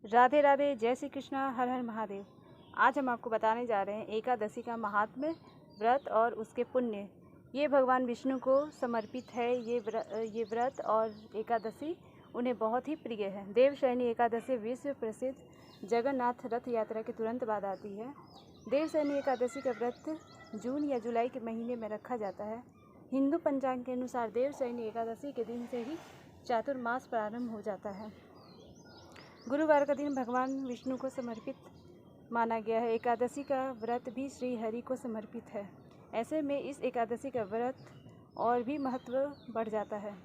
राधे राधे, जय श्री कृष्णा, हर हर महादेव। आज हम आपको बताने जा रहे हैं एकादशी का महात्म्य, व्रत और उसके पुण्य। ये भगवान विष्णु को समर्पित है। ये व्रत और एकादशी उन्हें बहुत ही प्रिय है। देवशयनी एकादशी विश्व प्रसिद्ध जगन्नाथ रथ यात्रा के तुरंत बाद आती है। देवशयनी एकादशी का व्रत जून या जुलाई के महीने में रखा जाता है। हिंदू पंचांग के अनुसार देवशयनी एकादशी के दिन से ही चातुर्मास प्रारंभ हो जाता है। गुरुवार का दिन भगवान विष्णु को समर्पित माना गया है। एकादशी का व्रत भी श्री हरि को समर्पित है। ऐसे में इस एकादशी का व्रत और भी महत्व बढ़ जाता है।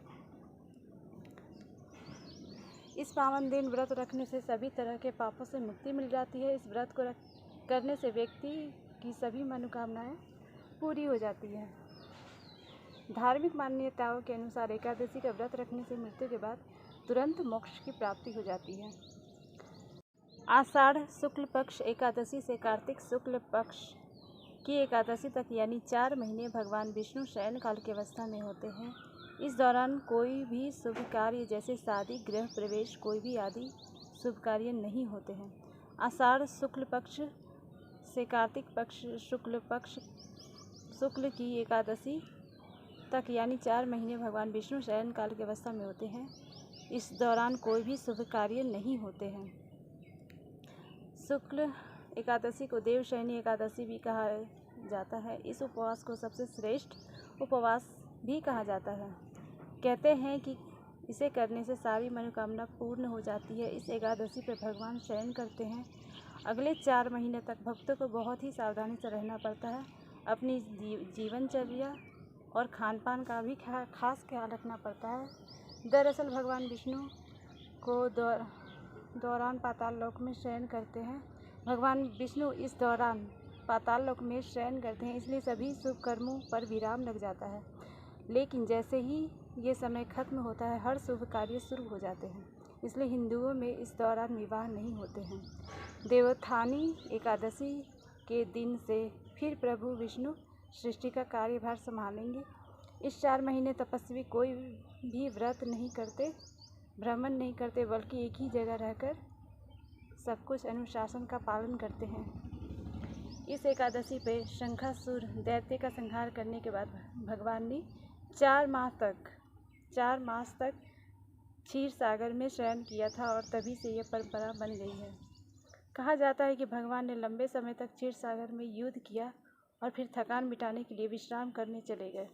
इस पावन दिन व्रत रखने से सभी तरह के पापों से मुक्ति मिल जाती है। इस व्रत को करने से व्यक्ति की सभी मनोकामनाएं पूरी हो जाती है। धार्मिक मान्यताओं के अनुसार एकादशी का व्रत रखने से मृत्यु के बाद तुरंत मोक्ष की प्राप्ति हो जाती है। आषाढ़ शुक्ल पक्ष एकादशी से कार्तिक शुक्ल पक्ष की एकादशी तक यानी 4 महीने भगवान विष्णु शयन काल की अवस्था में होते हैं। इस दौरान कोई भी शुभ कार्य जैसे शादी, गृह प्रवेश, कोई भी आदि शुभ कार्य नहीं होते हैं। आषाढ़ शुक्ल पक्ष से कार्तिक पक्ष शुक्ल पक्ष शुक्ल की एकादशी तक यानी 4 महीने भगवान विष्णु शयन काल की अवस्था में होते हैं। इस दौरान कोई भी शुभ कार्य नहीं होते हैं। शुक्ल एकादशी को देवशयनी एकादशी भी कहा जाता है। इस उपवास को सबसे श्रेष्ठ उपवास भी कहा जाता है। कहते हैं कि इसे करने से सारी मनोकामना पूर्ण हो जाती है। इस एकादशी पर भगवान शयन करते हैं। अगले 4 महीने तक भक्तों को बहुत ही सावधानी से रहना पड़ता है। अपनी जीवनचर्या और खान पान का भी खास ख्याल रखना पड़ता है। दरअसल भगवान विष्णु को दौरान पाताल लोक में शयन करते हैं। भगवान विष्णु इस दौरान पाताल लोक में शयन करते हैं, इसलिए सभी शुभ कर्मों पर विराम लग जाता है। लेकिन जैसे ही ये समय खत्म होता है, हर शुभ कार्य शुरू हो जाते हैं। इसलिए हिंदुओं में इस दौरान विवाह नहीं होते हैं। देवोत्थानी एकादशी के दिन से फिर प्रभु विष्णु सृष्टि का कार्यभार संभालेंगे। इस 4 महीने तपस्वी कोई भी व्रत नहीं करते, भ्रमण नहीं करते, बल्कि एक ही जगह रहकर सब कुछ अनुशासन का पालन करते हैं। इस एकादशी पे शंखासुर दैत्य का संहार करने के बाद भगवान ने 4 मास तक क्षीर सागर में शयन किया था और तभी से यह परंपरा बन गई है। कहा जाता है कि भगवान ने लंबे समय तक क्षीर सागर में युद्ध किया और फिर थकान मिटाने के लिए विश्राम करने चले गए।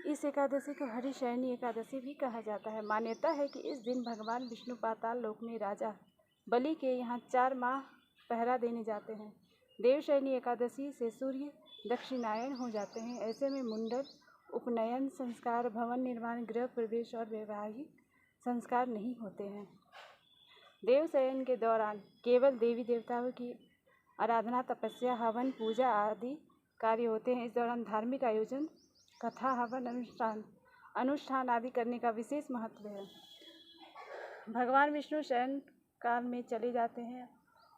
इस एकादशी को हरिशयनी एकादशी भी कहा जाता है। मान्यता है कि इस दिन भगवान विष्णु पाताल लोक में राजा बलि के यहाँ 4 माह पहरा देने जाते हैं। देवशयनी एकादशी से सूर्य दक्षिणायन हो जाते हैं। ऐसे में मुंडन, उपनयन संस्कार, भवन निर्माण, गृह प्रवेश और वैवाहिक संस्कार नहीं होते हैं। देवशयन के दौरान केवल देवी देवताओं की आराधना, तपस्या, हवन, पूजा आदि कार्य होते हैं। इस दौरान धार्मिक आयोजन, कथा, हवन, अनुष्ठान आदि करने का विशेष महत्व है। भगवान विष्णु शयन काल में चले जाते हैं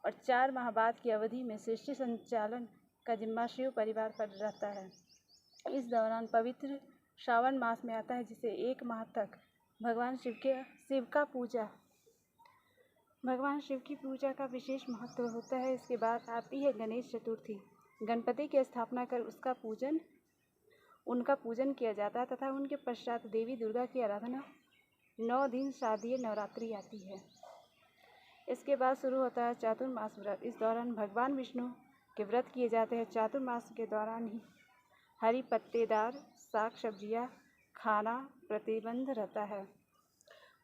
और 4 माह बाद की अवधि में सृष्टि संचालन का जिम्मा शिव परिवार पर रहता है। इस दौरान पवित्र श्रावण मास में आता है, जिसे 1 माह तक भगवान शिव की पूजा का विशेष महत्व होता है। इसके बाद आती है गणेश चतुर्थी। गणपति की स्थापना कर उनका पूजन किया जाता है तथा उनके पश्चात देवी दुर्गा की आराधना 9 दिन शारदीय नवरात्रि आती है। इसके बाद शुरू होता है चातुर्मास व्रत। इस दौरान भगवान विष्णु के व्रत किए जाते हैं। चातुर्मास के दौरान ही हरी पत्तेदार साग सब्जियां खाना प्रतिबंध रहता है।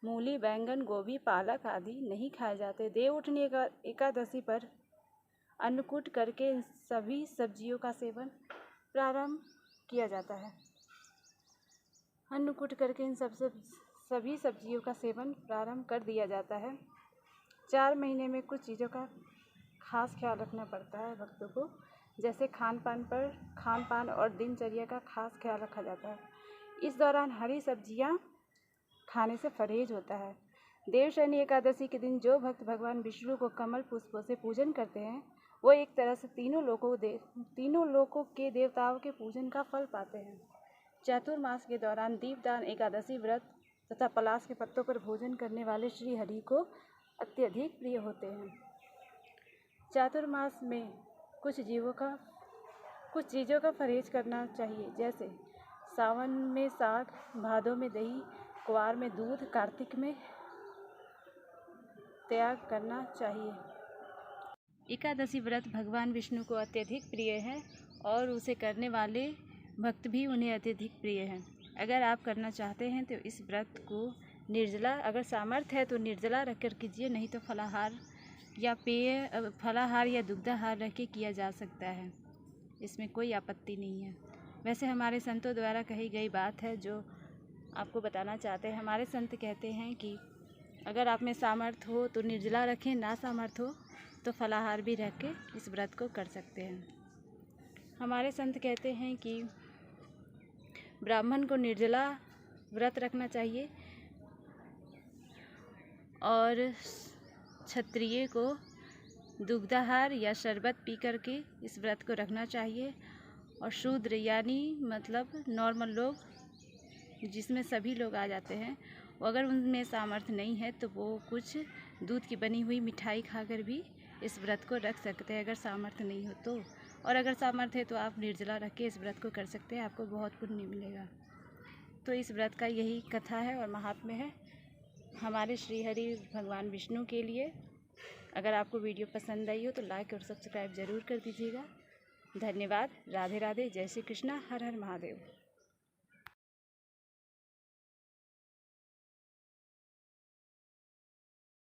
मूली, बैंगन, गोभी, पालक आदि नहीं खाए जाते। देवउठनी एकादशी पर अन्नकूट करके सभी सब्जियों का सेवन प्रारंभ किया जाता है। अन्नकूट करके इन सभी सब्जियों का सेवन प्रारंभ कर दिया जाता है। 4 महीने में कुछ चीज़ों का खास ख्याल रखना पड़ता है भक्तों को, जैसे खान पान और दिनचर्या का खास ख्याल रखा जाता है। इस दौरान हरी सब्जियां खाने से परहेज होता है। देवशयनी एकादशी के दिन जो भक्त भगवान विष्णु को कमल पुष्पों से पूजन करते हैं, वो एक तरह से तीनों लोकों के देवताओं के पूजन का फल पाते हैं। चातुर्मास के दौरान दीपदान, एकादशी व्रत तथा पलाश के पत्तों पर भोजन करने वाले श्री हरि को अत्यधिक प्रिय होते हैं। चातुर्मास में कुछ चीज़ों का परहेज करना चाहिए, जैसे सावन में साग, भादों में दही, कुवार में दूध, कार्तिक में त्याग करना चाहिए। एकादशी व्रत भगवान विष्णु को अत्यधिक प्रिय है और उसे करने वाले भक्त भी उन्हें अत्यधिक प्रिय हैं। अगर आप करना चाहते हैं तो इस व्रत को निर्जला, अगर सामर्थ्य है तो निर्जला रखकर कीजिए, नहीं तो फलाहार या दुग्धाहार रख के किया जा सकता है। इसमें कोई आपत्ति नहीं है। वैसे हमारे संतों द्वारा कही गई बात है जो आपको बताना चाहते हैं। हमारे संत कहते हैं कि अगर आप में सामर्थ्य हो तो निर्जला रखें, ना सामर्थ्य हो तो फलाहार भी रख के इस व्रत को कर सकते हैं। हमारे संत कहते हैं कि ब्राह्मण को निर्जला व्रत रखना चाहिए और क्षत्रिय को दुग्धाहार या शरबत पी करके इस व्रत को रखना चाहिए। और शूद्र यानी मतलब नॉर्मल लोग, जिसमें सभी लोग आ जाते हैं, अगर उनमें सामर्थ्य नहीं है तो वो कुछ दूध की बनी हुई मिठाई खाकर भी इस व्रत को रख सकते हैं, अगर सामर्थ्य नहीं हो तो। और अगर सामर्थ्य है तो आप निर्जला रख के इस व्रत को कर सकते हैं, आपको बहुत पुण्य मिलेगा। तो इस व्रत का यही कथा है और महात्म्य है हमारे श्री हरि भगवान विष्णु के लिए। अगर आपको वीडियो पसंद आई हो तो लाइक और सब्सक्राइब ज़रूर कर दीजिएगा। धन्यवाद। राधे राधे। जय श्री कृष्णा। हर हर महादेव।